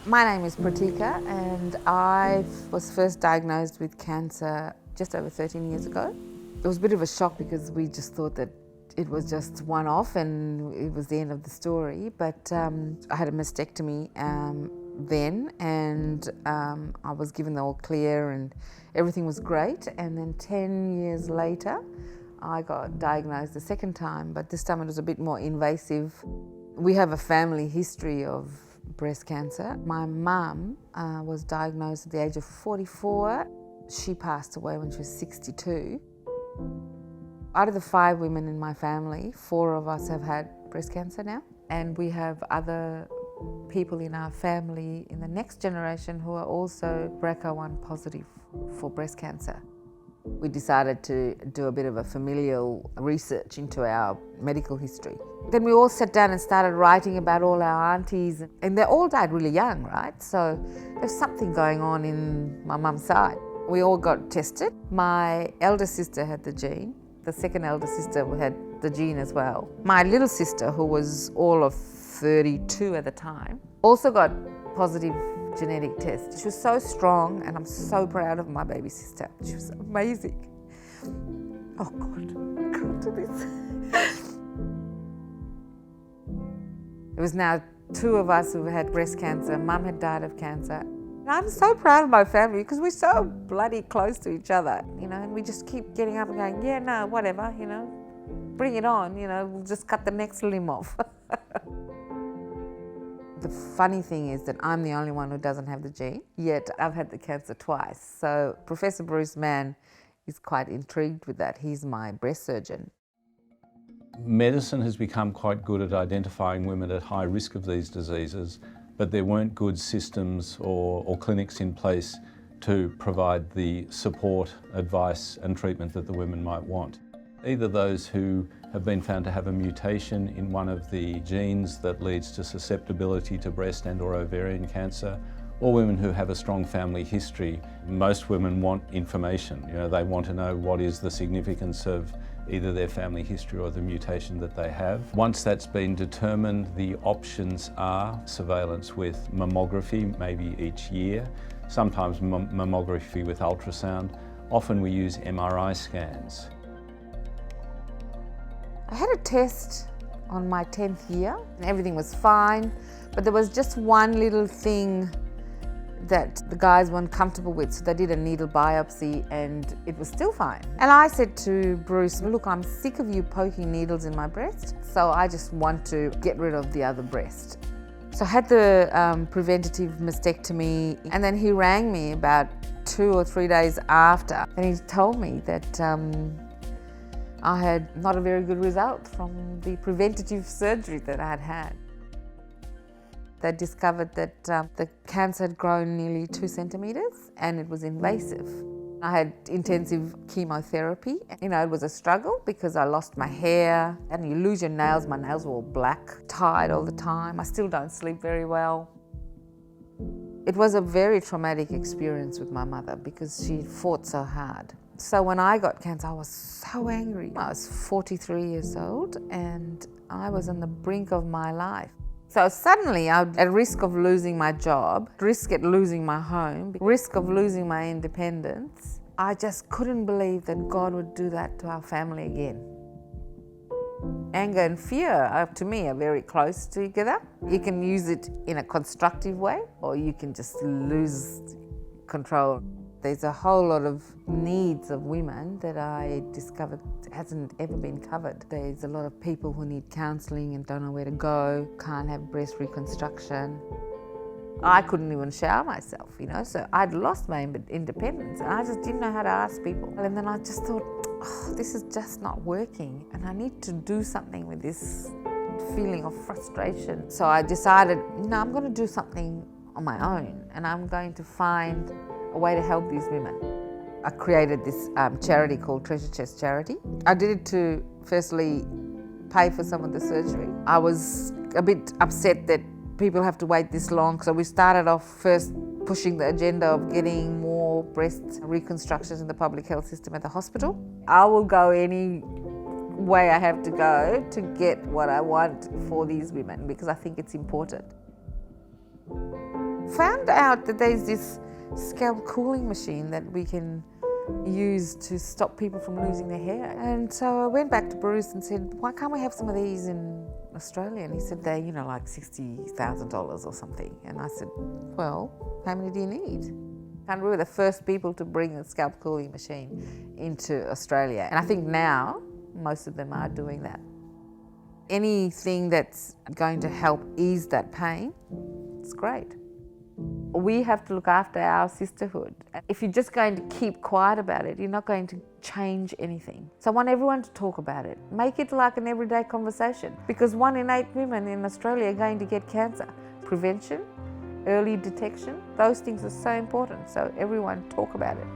My name is Pratika and I was first diagnosed with cancer just over 13 years ago. It was a bit of a shock because we just thought that it was just one-off and it was the end of the story, but I had a mastectomy then, and I was given the all clear and everything was great. And then 10 years later I got diagnosed the second time, but this time it was a bit more invasive. We have a family history of breast cancer. My mum was diagnosed at the age of 44. She passed away when she was 62. Out of the 5 women in my family, 4 of us have had breast cancer now, and we have other people in our family in the next generation who are also BRCA1 positive for breast cancer. We decided to do a bit of a familial research into our medical history. Then we all sat down and started writing about all our aunties, and they all died really young, right? So there's something going on in my mum's side. We all got tested. My elder sister had the gene. The second elder sister had the gene as well. My little sister, who was all of 32 at the time, also got positive genetic test. She was so strong, and I'm so proud of my baby sister. She was amazing. Oh God, come to this. It was now 2 of us who had breast cancer. Mum had died of cancer. And I'm so proud of my family because we're so bloody close to each other, and we just keep getting up and going, yeah, no, whatever, bring it on, we'll just cut the next limb off. The funny thing is that I'm the only one who doesn't have the gene, yet I've had the cancer twice. So Professor Bruce Mann is quite intrigued with that. He's my breast surgeon. Medicine has become quite good at identifying women at high risk of these diseases, but there weren't good systems or clinics in place to provide the support, advice and treatment that the women might want. Either those who have been found to have a mutation in one of the genes that leads to susceptibility to breast and or ovarian cancer, or women who have a strong family history. Most women want information. They want to know what is the significance of either their family history or the mutation that they have. Once that's been determined, the options are surveillance with mammography, maybe each year, sometimes mammography with ultrasound. Often we use MRI scans. I had a test on my 10th year and everything was fine, but there was just one little thing that the guys weren't comfortable with, so they did a needle biopsy and it was still fine. And I said to Bruce, look, I'm sick of you poking needles in my breast, so I just want to get rid of the other breast. So I had the preventative mastectomy, and then he rang me about 2 or 3 days after, and he told me that I had not a very good result from the preventative surgery that I had had. They discovered that the cancer had grown nearly 2 centimetres and it was invasive. I had intensive chemotherapy. It was a struggle because I lost my hair and you lose your nails. My nails were all black, tied all the time. I still don't sleep very well. It was a very traumatic experience with my mother because she fought so hard. So when I got cancer, I was so angry. I was 43 years old and I was on the brink of my life. So suddenly, at risk of losing my job, risk at losing my home, risk of losing my independence, I just couldn't believe that God would do that to our family again. Anger and fear, to me, are very close together. You can use it in a constructive way, or you can just lose control. There's a whole lot of needs of women that I discovered hasn't ever been covered. There's a lot of people who need counselling and don't know where to go, can't have breast reconstruction. I couldn't even shower myself, so I'd lost my independence and I just didn't know how to ask people. And then I just thought, this is just not working and I need to do something with this feeling of frustration. So I decided, I'm going to do something on my own and I'm going to find a way to help these women. I created this charity called Treasure Chest Charity. I did it to firstly pay for some of the surgery. I was a bit upset that people have to wait this long, so we started off first pushing the agenda of getting more breast reconstructions in the public health system at the hospital. I will go any way I have to go to get what I want for these women because I think it's important. found out that there's this scalp cooling machine that we can use to stop people from losing their hair. And so I went back to Bruce and said, why can't we have some of these in Australia? And he said, they're, like $60,000 or something. And I said, well, how many do you need? And we were the first people to bring the scalp cooling machine into Australia. And I think now most of them are doing that. Anything that's going to help ease that pain, it's great. We have to look after our sisterhood. If you're just going to keep quiet about it, you're not going to change anything. So I want everyone to talk about it. Make it like an everyday conversation, because 1 in 8 women in Australia are going to get cancer. Prevention, early detection, those things are so important. So everyone talk about it.